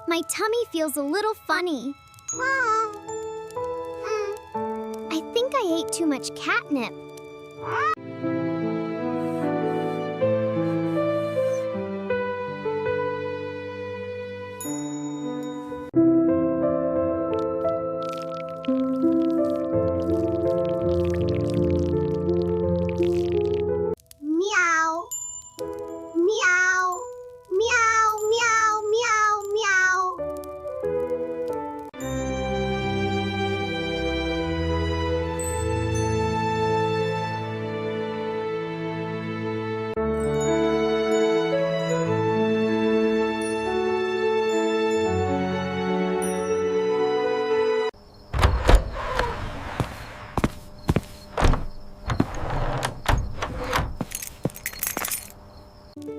My tummy feels a little funny. I think I ate too much catnip. Meow. Meow. Meow, meow, meow, meow.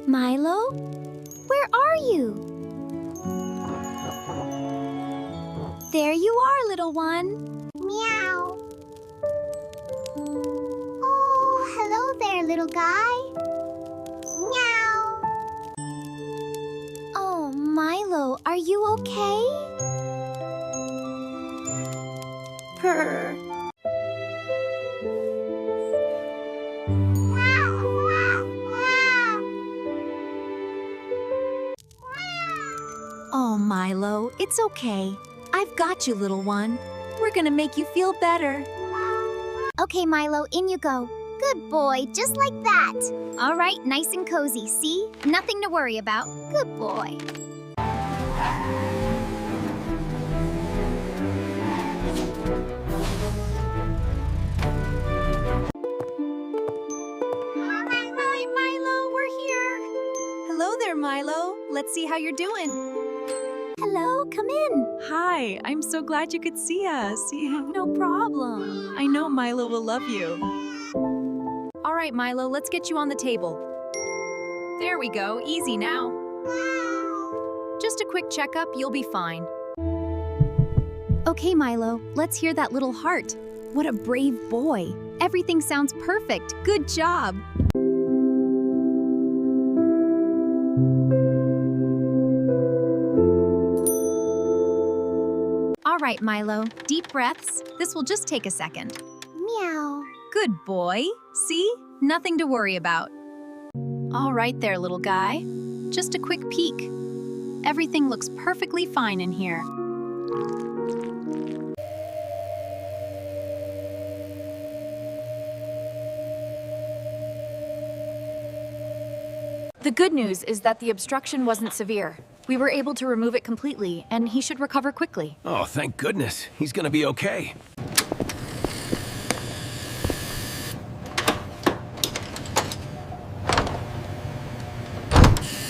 Milo? Where are you? There you are, little one. Meow. Oh, hello there, little guy. Meow. Oh, Milo, are you okay? Purr. Oh, Milo, it's okay. I've got you, little one. We're gonna make you feel better. Okay, Milo, in you go. Good boy, just like that. All right, nice and cozy, see? Nothing to worry about. Good boy. Hi, Milo, we're here. Hello there, Milo. Let's see how you're doing. Hello, come in. Hi, I'm so glad you could see us. No problem. I know Milo will love you. All right, Milo, let's get you on the table. There we go, easy now. Just a quick checkup, you'll be fine. Okay, Milo, let's hear that little heart. What a brave boy. Everything sounds perfect. Good job. All right, Milo, deep breaths. This will just take a second. Meow. Good boy. See? Nothing to worry about. All right there, little guy. Just a quick peek. Everything looks perfectly fine in here. The good news is that the obstruction wasn't severe. We were able to remove it completely, and he should recover quickly. Oh, thank goodness. He's gonna be okay.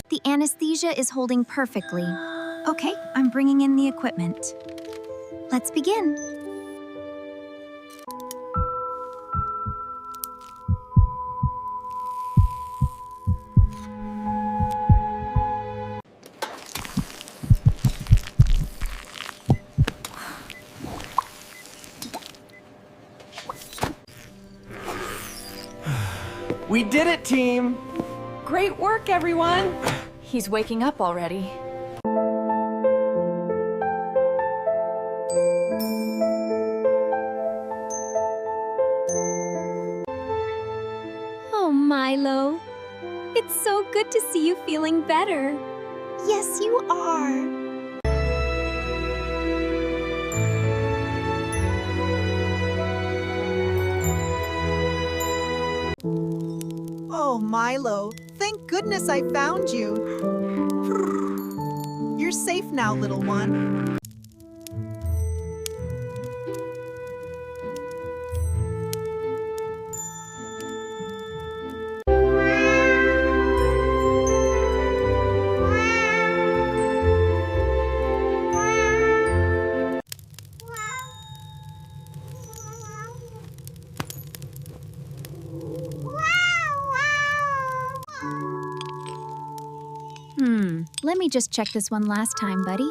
The anesthesia is holding perfectly. Okay, I'm bringing in the equipment. Let's begin. We did it, team! Great work, everyone! He's waking up already. Oh, Milo. It's so good to see you feeling better. Yes, you are. Oh, Milo, thank goodness I found you. You're safe now, little one. Let me just check this one last time, buddy.